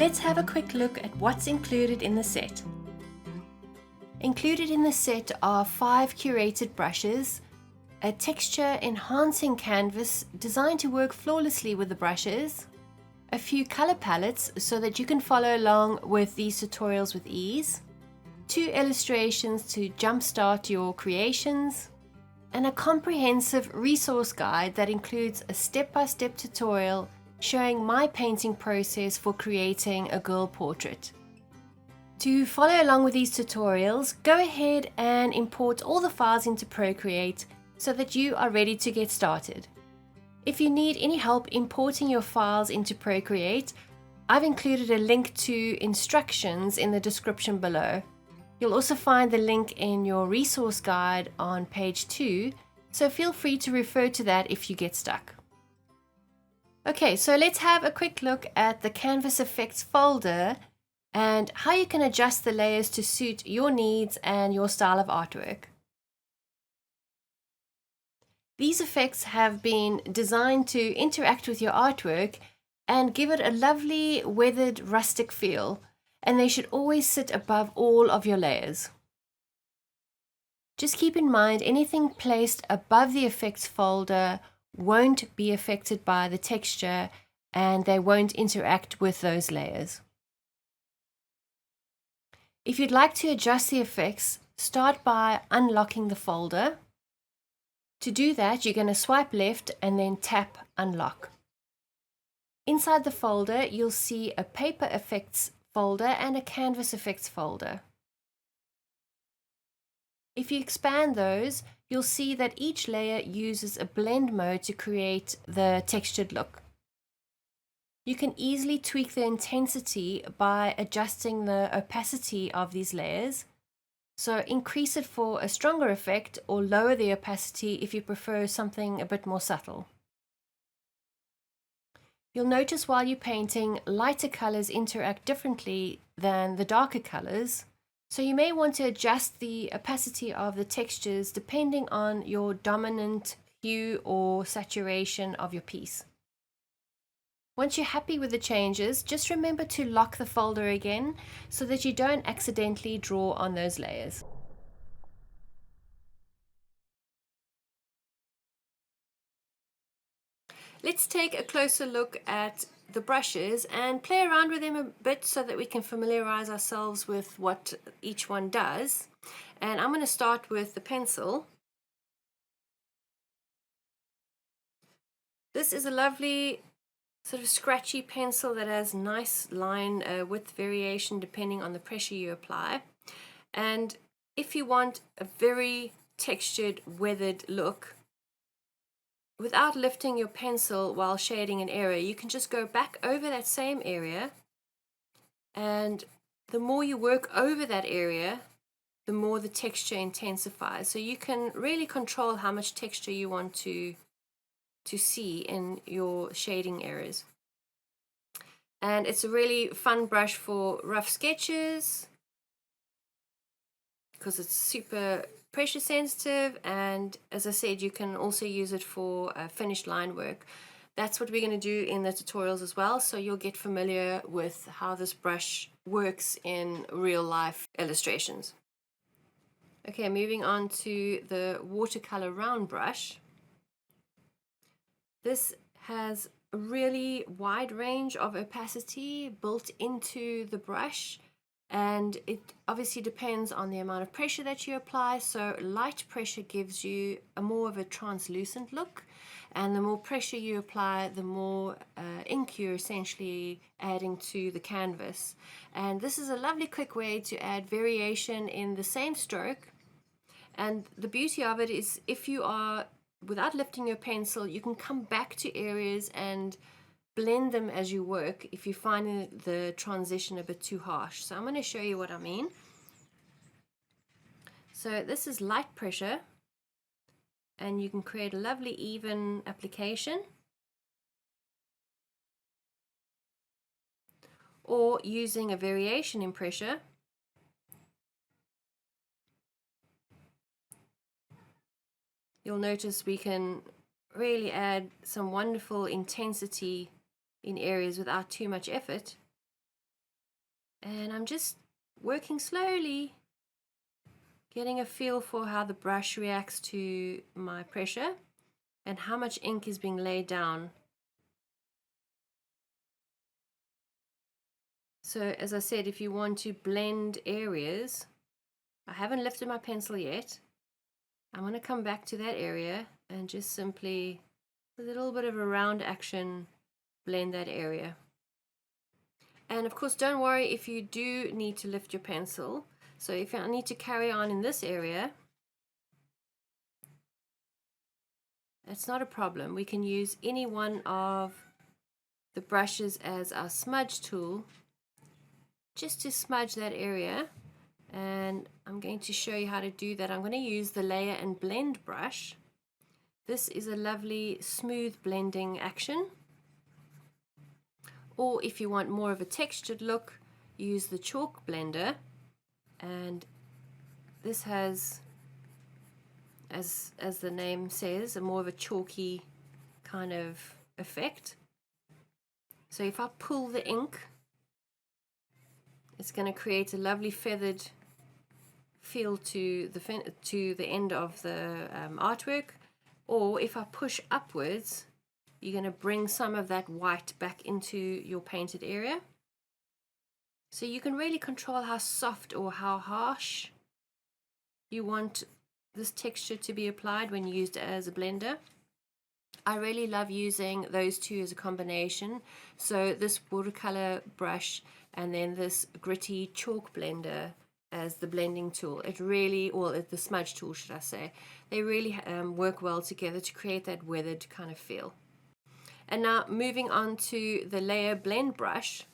let's have a quick look at what's included in the set. Included in the set are 5 curated brushes, a texture enhancing canvas designed to work flawlessly with the brushes, a few color palettes so that you can follow along with these tutorials with ease, 2 illustrations to jumpstart your creations, and a comprehensive resource guide that includes a step-by-step tutorial showing my painting process for creating a girl portrait. To follow along with these tutorials, go ahead and import all the files into Procreate so that you are ready to get started. If you need any help importing your files into Procreate, I've included a link to instructions in the description below. You'll also find the link in your resource guide on page 2, so feel free to refer to that if you get stuck. Okay, so let's have a quick look at the Canvas Effects folder and how you can adjust the layers to suit your needs and your style of artwork. These effects have been designed to interact with your artwork and give it a lovely weathered rustic feel, and they should always sit above all of your layers. Just keep in mind anything placed above the effects folder won't be affected by the texture and they won't interact with those layers. If you'd like to adjust the effects, start by unlocking the folder. To do that, you're going to swipe left and then tap Unlock. Inside the folder, you'll see a Paper Effects folder and a Canvas Effects folder. If you expand those, you'll see that each layer uses a blend mode to create the textured look. You can easily tweak the intensity by adjusting the opacity of these layers. So increase it for a stronger effect or lower the opacity if you prefer something a bit more subtle. You'll notice while you're painting, lighter colors interact differently than the darker colors, so you may want to adjust the opacity of the textures depending on your dominant hue or saturation of your piece. Once you're happy with the changes, just remember to lock the folder again so that you don't accidentally draw on those layers. Let's take a closer look at the brushes and play around with them a bit so that we can familiarize ourselves with what each one does. And I'm going to start with the pencil. This is a lovely sort of scratchy pencil that has nice line width variation depending on the pressure you apply. And if you want a very textured, weathered look, without lifting your pencil while shading an area, you can just go back over that same area, and the more you work over that area, the more the texture intensifies. So you can really control how much texture you want to see in your shading areas. And it's a really fun brush for rough sketches because it's super pressure sensitive, and as I said, you can also use it for finished line work. That's what we're going to do in the tutorials as well, so you'll get familiar with how this brush works in real life illustrations. Okay, moving on to the watercolor round brush. This has a really wide range of opacity built into the brush, and it obviously depends on the amount of pressure that you apply. So light pressure gives you a more of a translucent look, and the more pressure you apply, the more ink you're essentially adding to the canvas. And this is a lovely quick way to add variation in the same stroke. And the beauty of it is, if you are without lifting your pencil, you can come back to areas and blend them as you work if you find the transition a bit too harsh. So I'm going to show you what I mean. So this is light pressure, and you can create a lovely even application. Or using a variation in pressure, you'll notice we can really add some wonderful intensity in areas without too much effort. And I'm just working slowly, getting a feel for how the brush reacts to my pressure and how much ink is being laid down. So as I said, if you want to blend areas, I haven't lifted my pencil yet. I'm going to come back to that area and just simply, a little bit of a round action, blend that area. And of course, don't worry if you do need to lift your pencil. So if I need to carry on in this area, that's not a problem. We can use any one of the brushes as our smudge tool just to smudge that area. And I'm going to show you how to do that. I'm going to use the layer and blend brush. This is a lovely smooth blending action. Or if you want more of a textured look, use the chalk blender. And this has, as the name says, a more of a chalky kind of effect. So if I pull the ink, it's going to create a lovely feathered feel to the end of the artwork. Or if I push upwards, you're going to bring some of that white back into your painted area. So you can really control how soft or how harsh you want this texture to be applied when used as a blender. I really love using those two as a combination. So this watercolor brush and then this gritty chalk blender as the blending tool. It really, or the smudge tool should I say, they really work well together to create that weathered kind of feel. And now moving on to the layer blend brush.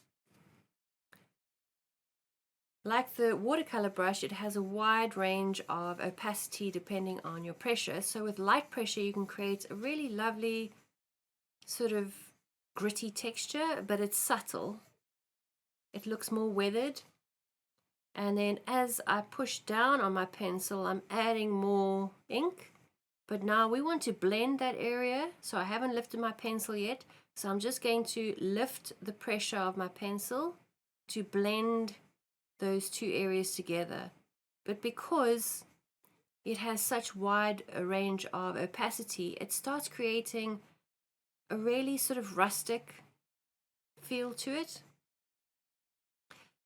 Like the watercolor brush, it has a wide range of opacity depending on your pressure. So with light pressure, you can create a really lovely sort of gritty texture, but it's subtle. It looks more weathered. And then as I push down on my pencil, I'm adding more ink. But now we want to blend that area. So I haven't lifted my pencil yet. So I'm just going to lift the pressure of my pencil to blend those two areas together. But because it has such wide a range of opacity, it starts creating a really sort of rustic feel to it.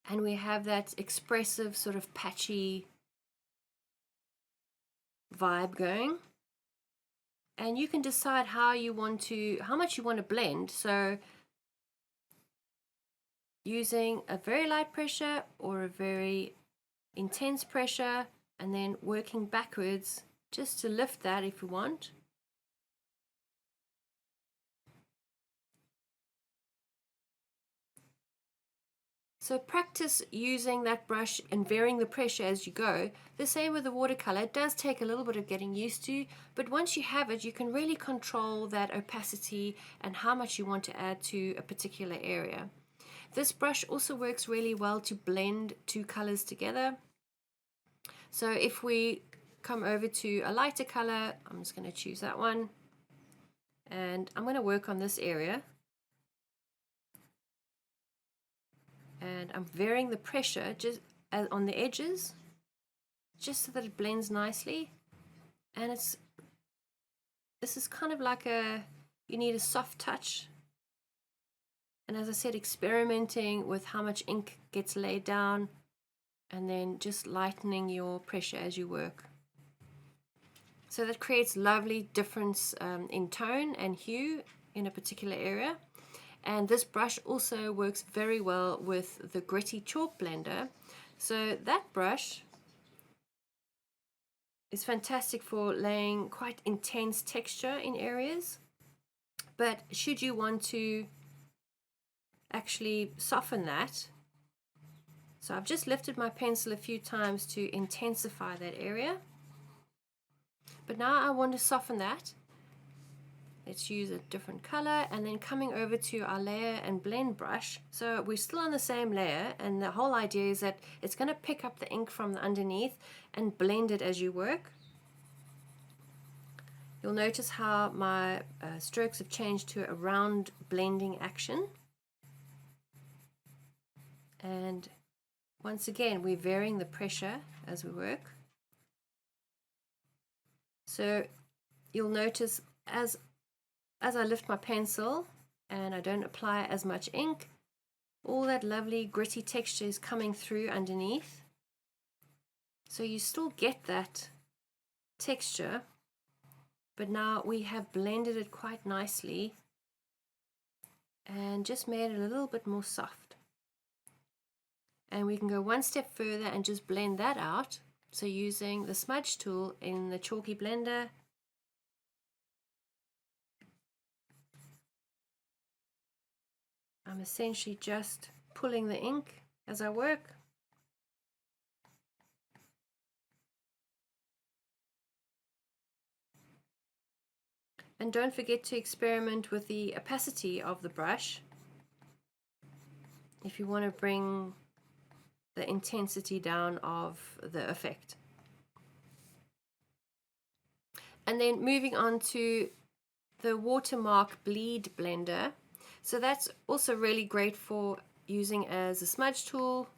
And we have that expressive sort of patchy vibe going. And you can decide how much you want to blend. So using a very light pressure or a very intense pressure, and then working backwards just to lift that if you want. So practice using that brush and varying the pressure as you go. The same with the watercolor. It does take a little bit of getting used to, but once you have it, you can really control that opacity and how much you want to add to a particular area. This brush also works really well to blend two colors together. So if we come over to a lighter color, I'm just going to choose that one, and I'm going to work on this area. And I'm varying the pressure just on the edges, just so that it blends nicely. And this is kind of like you need a soft touch. And as I said, experimenting with how much ink gets laid down, and then just lightening your pressure as you work. So that creates lovely difference in tone and hue in a particular area. And this brush also works very well with the gritty chalk blender. So that brush is fantastic for laying quite intense texture in areas. But should you want to actually soften that, so I've just lifted my pencil a few times to intensify that area. But now I want to soften that. Let's use a different color, and then coming over to our layer and blend brush. So we're still on the same layer, and the whole idea is that it's going to pick up the ink from the underneath and blend it as you work. You'll notice how my strokes have changed to a round blending action. And Once again, we're varying the pressure as we work. So you'll notice as I lift my pencil and I don't apply as much ink, all that lovely gritty texture is coming through underneath. So you still get that texture, but now we have blended it quite nicely and just made it a little bit more soft. And we can go one step further and just blend that out. So using the smudge tool in the chalky blender, I'm essentially just pulling the ink as I work. And don't forget to experiment with the opacity of the brush if you want to bring the intensity down of the effect. And then moving on to the Watermark Bleed blender. So that's also really great for using as a smudge tool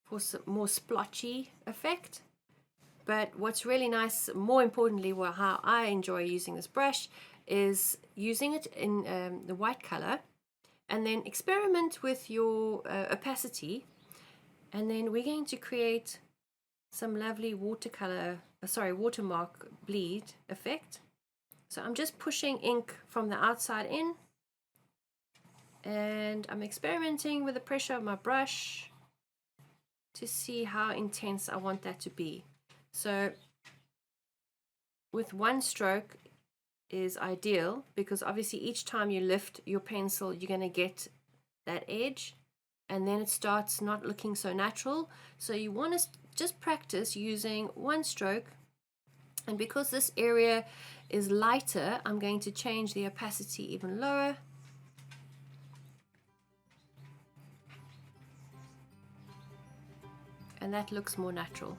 for some more splotchy effect. But what's really nice, more importantly, how I enjoy using this brush, is using it in the white color, and then experiment with your opacity, and then we're going to create some lovely watermark bleed effect. So I'm just pushing ink from the outside in, and I'm experimenting with the pressure of my brush to see how intense I want that to be. So with one stroke is ideal, because obviously each time you lift your pencil you're going to get that edge, and then it starts not looking so natural. So you want to just practice using one stroke. And because this area is lighter, I'm going to change the opacity even lower. And that looks more natural.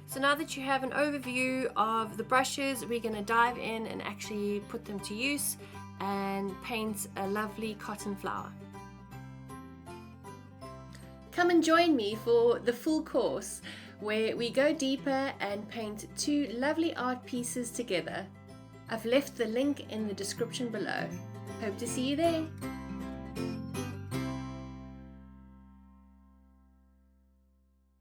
So now that you have an overview of the brushes, we're going to dive in and actually put them to use and paint a lovely cotton flower. Come and join me for the full course, where we go deeper and paint two lovely art pieces together. I've left the link in the description below. Hope to see you there.